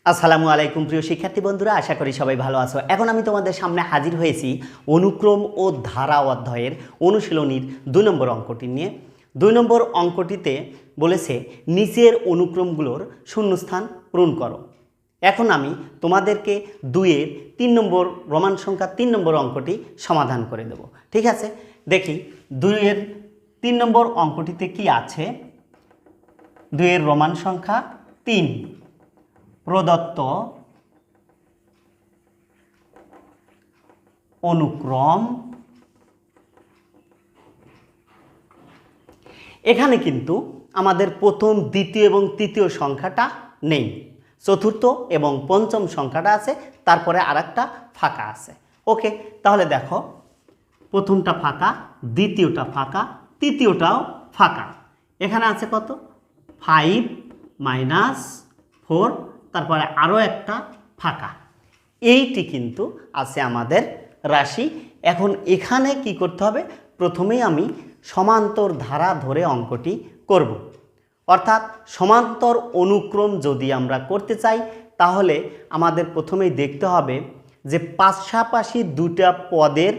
আসসালামু আলাইকুম প্রিয় শিক্ষার্থী বন্ধুরা, আশা করি সবাই ভালো আছো। এখন আমি তোমাদের সামনে হাজির হয়েছি অনুক্রম ও ধারা অধ্যায়ের অনুশীলনীর 2 নম্বর অঙ্কটি নিয়ে। 2 নম্বর অঙ্কটিতে বলেছে নিচের অনুক্রমগুলোর শূন্যস্থান পূরণ করো। এখন আমি তোমাদেরকে 2-এর 3 নম্বর রোমান সংখ্যা 3 নম্বর অঙ্কটি সমাধান করে দেব। ঠিক আছে, দেখি 2-এর 3 নম্বর অঙ্কটিতে কি আছে। 2-এর রোমান সংখ্যা 3 প্রদত্ত অনুক্রম, এখানে কিন্তু আমাদের প্রথম, দ্বিতীয় এবং তৃতীয় সংখ্যাটা নেই, চতুর্থ এবং পঞ্চম সংখ্যাটা আছে, তারপরে আরেকটা ফাঁকা আছে। ওকে, তাহলে দেখো প্রথমটা ফাঁকা, দ্বিতীয়টা ফাঁকা, তৃতীয়টাও ফাঁকা। এখানে আছে কত? 5 - 4, তারপরে আরও একটা ফাঁকা। এইটি কিন্তু আছে আমাদের রাশি। এখন এখানে কি করতে হবে? প্রথমেই আমি সমান্তর ধারা ধরে অঙ্কটি করব। অর্থাৎ সমান্তর অনুক্রম যদি আমরা করতে চাই তাহলে আমাদের প্রথমেই দেখতে হবে যে পাশাপাশি দুটা পদের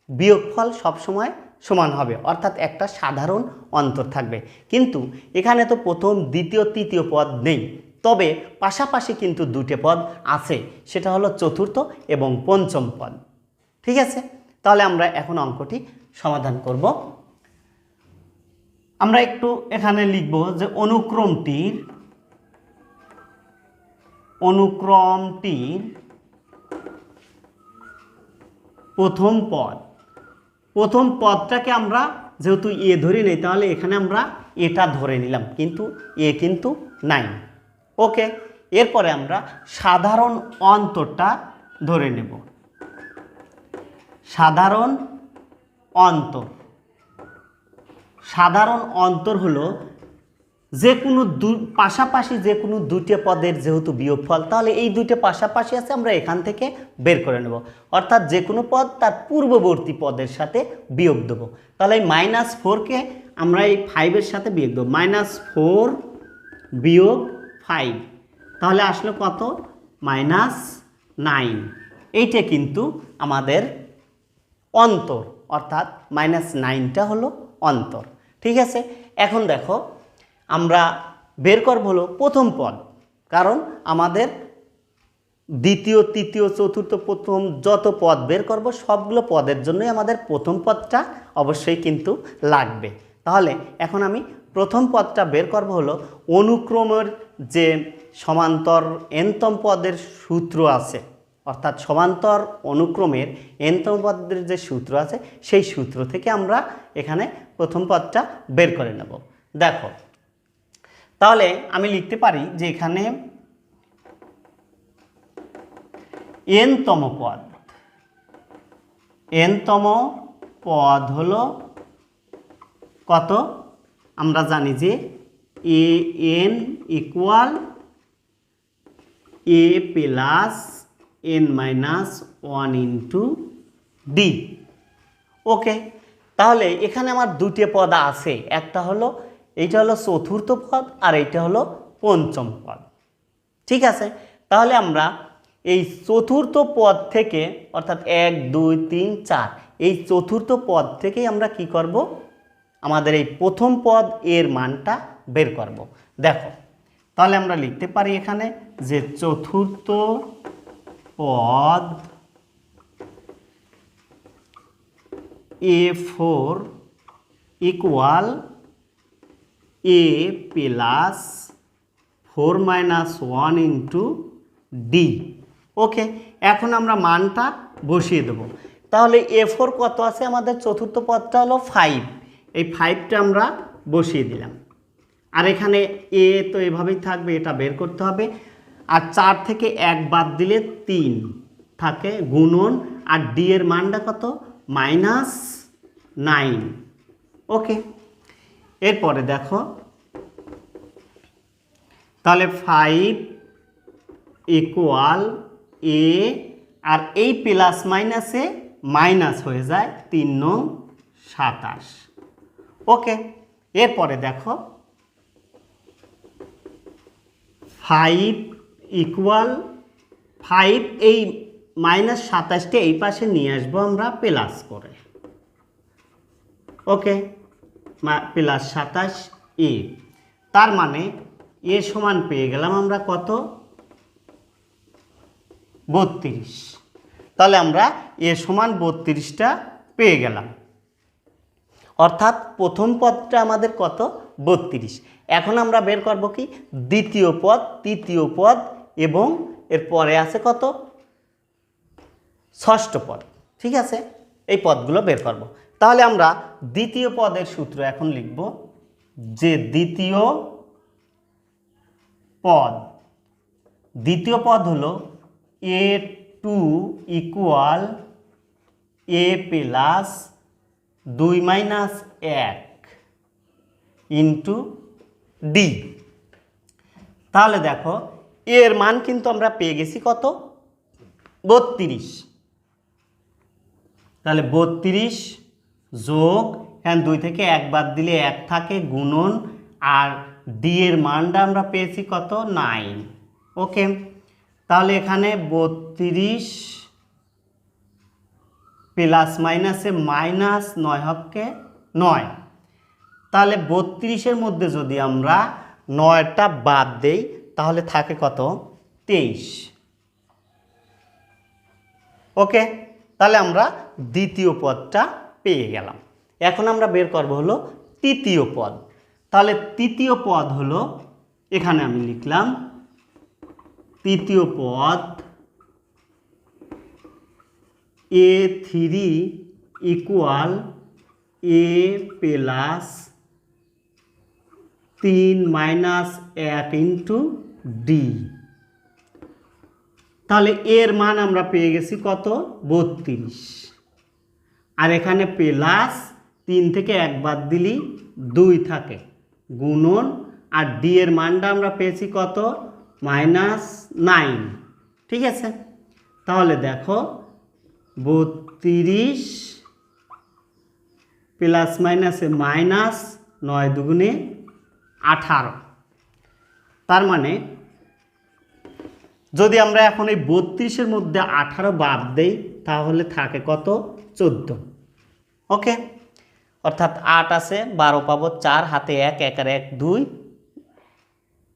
বিয়োগফল সবসময় সমান হবে, অর্থাৎ একটা সাধারণ অন্তর থাকবে। কিন্তু এখানে তো প্রথম, দ্বিতীয়, তৃতীয় পদ নেই, তবে পাশাপাশি কিন্তু দুটো পদ আছে, সেটা হলো চতুর্থ এবং পঞ্চম পদ। ঠিক আছে, তাহলে আমরা এখন অঙ্কটি সমাধান করব। আমরা একটু এখানে লিখব যে অনুক্রমটির প্রথম পদটাকে আমরা যেহেতু এ ধরে নেই, তাহলে এখানে আমরা এটা ধরে নিলাম, কিন্তু এ কিন্তু নাই। ওকে, এরপরে আমরা সাধারণ অন্তরটা ধরে নেব। সাধারণ অন্তর হলো যে কোনো পাশাপাশি যে কোনো দুটো পদের যেহেতু বিয়োগফল, তাহলে এই দুটো পাশাপাশি আছে, আমরা এখান থেকে বের করে নেব। অর্থাৎ যে কোনো পদ তার পূর্ববর্তী পদের সাথে বিয়োগ দেবো। তাহলে এই -4কে আমরা এই 5-এর সাথে বিয়োগ দেবো। -4 - 5, তাহলে আসলো কত? -9। এইটা কিন্তু আমাদের অন্তর, অর্থাৎ -9টা হলো অন্তর। ঠিক আছে, এখন দেখো আমরা বের করব হলো প্রথম পদ, কারণ আমাদের দ্বিতীয়, তৃতীয়, চতুর্থ, প্রথম যত পদ বের করব সবগুলো পদের জন্যই আমাদের প্রথম পদটা অবশ্যই কিন্তু লাগবে। তাহলে এখন আমি প্রথম পদটা বের করব হলো অনুক্রমের যে সমান্তর nতম পদের সূত্র আছে, অর্থাৎ সমান্তর অনুক্রমের nতম পদের যে সূত্র আছে সেই সূত্র থেকে আমরা এখানে প্রথম পদটা বের করে নেব। দেখো, তাহলে আমি লিখতে পারি যে এখানে nতম পদ হলো কত? আমরা জানি যে an = a + n - 1 × d। ওকে, তাহলে এখানে আমার দুটো পদ আছে, একটা হলো এইটা হলো চতুর্থ পদ আর এইটা হলো পঞ্চম পদ। ঠিক আছে, তাহলে আমরা এই চতুর্থ পদ থেকে, অর্থাৎ 1 2 3 4, এই চতুর্থ পদ থেকেই আমরা কি করব? আমাদের এই প্রথম পদ এর মানটা বের করব। দেখো, তাহলে আমরা লিখতে পারি এখানে যে চতুর্থ পদ a4 = a + 4 - 1 × d। ওকে, এখন আমরা মানটা বসিয়ে দেব। তাহলে a4 কত আছে? আমাদের চতুর্থ পদটা হলো 5, এই 5টা আমরা বসিয়ে দিলাম। আর এখানে a তো এভাবেই থাকবে, এটা বের করতে হবে। আর 4 থেকে 1 বাদ দিলে 3 থাকে গুণন, আর d এর মানটা কত? -9। ওকে, এরপরে দেখো, তাহলে 5 = a, আর এই প্লাস মাইনাসে মাইনাস হয়ে যায়, 3 9 27। ওকে, এরপরে দেখো 5 ইকুয়াল 5, এই -27টা এই পাশে নিয়ে আসবো আমরা প্লাস করে, ওকে, +27 তার মানে এ সমান পেয়ে গেলাম আমরা কত, 32। তাহলে আমরা এ সমান 32টা পেয়ে গেলাম, অর্থাৎ প্রথম পদটা আমাদের কত, 32। এখন আমরা বের করব কি, দ্বিতীয় পদ, তৃতীয় পদ এবং এর পরে আছে কত, ষষ্ঠ পদ। ঠিক আছে, এই পদগুলো বের করব। তাহলে আমরা দ্বিতীয় পদের সূত্র এখন লিখব, যে দ্বিতীয় পদ হলো a2 equal a plus 2 - 1 into D. তাহলে দেখো এর মান কিন্তু আমরা পেয়ে গেছি কত, 32। তাহলে 32 যোগ, হ্যাঁ 2 থেকে 1 বাদ দিলে 1 থাকে, গুণন, আর ডি এর মানটা আমরা পেয়েছি কত, 9। ওকে, তাহলে এখানে 32 প্লাস মাইনাসে মাইনাস, 9 হককে 9। তাহলে 32-এর মধ্যে যদি আমরা 9টা বাদ দেই তাহলে থাকে কত, 23। ওকে, তাহলে আমরা দ্বিতীয় পদটা পেয়ে গেলাম। এখন আমরা বের করব হলো তৃতীয় পদ। তাহলে তৃতীয় পদ হলো, এখানে আমি লিখলাম তৃতীয় পদ a3 equal a plus 3 - 1 into D. তাহলে এর মান আমরা পেয়ে গেছি কত, 32। আর এখানে প্লাস 3 থেকে 1 বাদ দিলি 2 থাকে, গুণন, আর ডি এর মানটা আমরা পেয়েছি কত, -9। ঠিক আছে, তাহলে দেখো 32 প্লাস মাইনাসে মাইনাস, 9 দুগুণে 18। তার মানে যদি আমরা এখন এই 32-এর মধ্যে 18 বাদ দেই তাহলে থাকে কত, 14। ওকে, অর্থাৎ 8 আছে, 12 পাবো, 4 হাতে 1, 1 আর 1 2,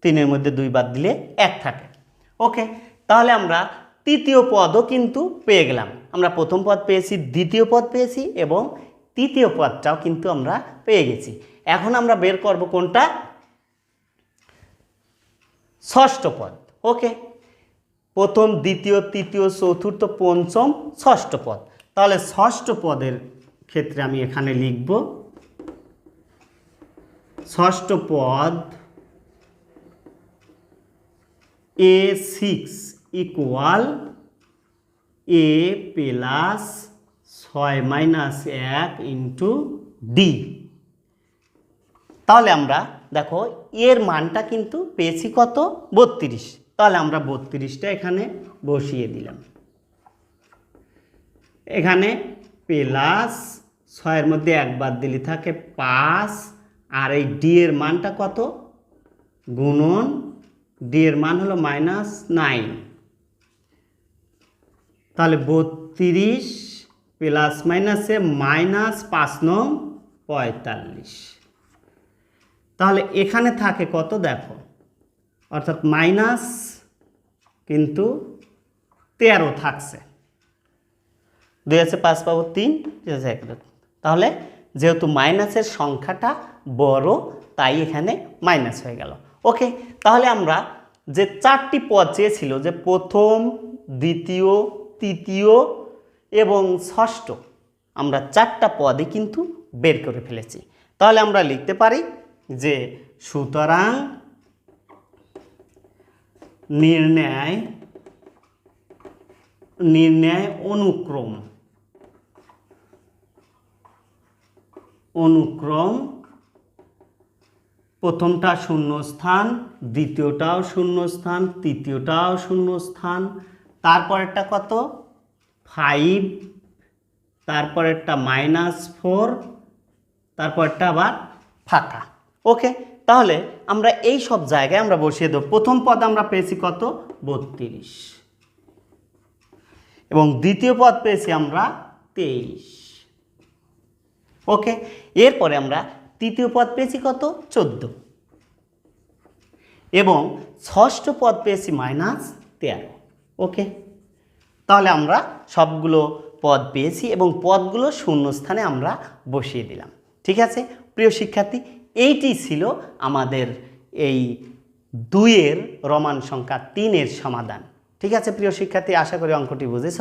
3-এর মধ্যে 2 বাদ দিলে 1 থাকে। ওকে, তাহলে আমরা তৃতীয় পদও কিন্তু পেয়ে গেলাম। আমরা প্রথম পদ পেয়েছি, দ্বিতীয় পদ পেয়েছি এবং তৃতীয় পদটাও কিন্তু আমরা পেয়ে গেছি। এখন আমরা বের করব কোনটা, ষষ্ঠ পদ। ওকে, প্রথম, দ্বিতীয়, তৃতীয়, চতুর্থ, পঞ্চম, ষষ্ঠ পদ। তাহলে ষষ্ঠ পদের ক্ষেত্রে আমি এখানে লিখব ষষ্ঠ পদ a6 equal a plus 6 - 1 into D. তাহলে আমরা দেখো এর মানটা কিন্তু পেয়েছি কত, 32। তাহলে আমরা 32টা এখানে বসিয়ে দিলাম। এখানে প্লাস 6-এর মধ্যে 1 বাদ দিলে থাকে 5, আর এই ডি এর মানটা কত, গুণন, ডি এর মান হলো -9। তাহলে 32 প্লাস মাইনাসে -5 9 45। তাহলে এখানে থাকে কত দেখো, অর্থাৎ মাইনাস কিন্তু 13 থাকছে, 2 আছে 5 পাবো 3, তাহলে যেহেতু মাইনাসের সংখ্যাটা বড় তাই এখানে মাইনাস হয়ে গেল। ওকে, তাহলে আমরা যে 4টি পদ চেয়েছিল, যে প্রথম, দ্বিতীয়, তৃতীয় এবং ষষ্ঠ, আমরা 4টা পদই কিন্তু বের করে ফেলেছি। তাহলে আমরা লিখতে পারি যে সুতরাং নির্ণয় অনুক্রম প্রথমটা শূন্যস্থান, দ্বিতীয়টাও শূন্যস্থান, তৃতীয়টাও শূন্যস্থান, তারপরেরটা কত, 5, তারপরেরটা -4, তারপরটা আবার ফাঁকা। ওকে, তাহলে আমরা এই সব জায়গায় আমরা বসিয়ে দেব। প্রথম পদ আমরা পেয়েছি কত, 32 এবং দ্বিতীয় পদ পেয়েছি আমরা 23। ওকে, এরপরে আমরা তৃতীয় পদ পেয়েছি কত, 14 এবং ষষ্ঠ পদ পেয়েছি -13। ওকে, তাহলে আমরা সবগুলো পদ পেয়েছি এবং পদগুলো শূন্যস্থানে আমরা বসিয়ে দিলাম। ঠিক আছে প্রিয় শিক্ষার্থী, এইটি ছিল আমাদের এই 2-এর রোমান সংখ্যা 3-এর সমাধান। ঠিক আছে প্রিয় শিক্ষার্থী, আশা করি অঙ্কটি বুঝেছ।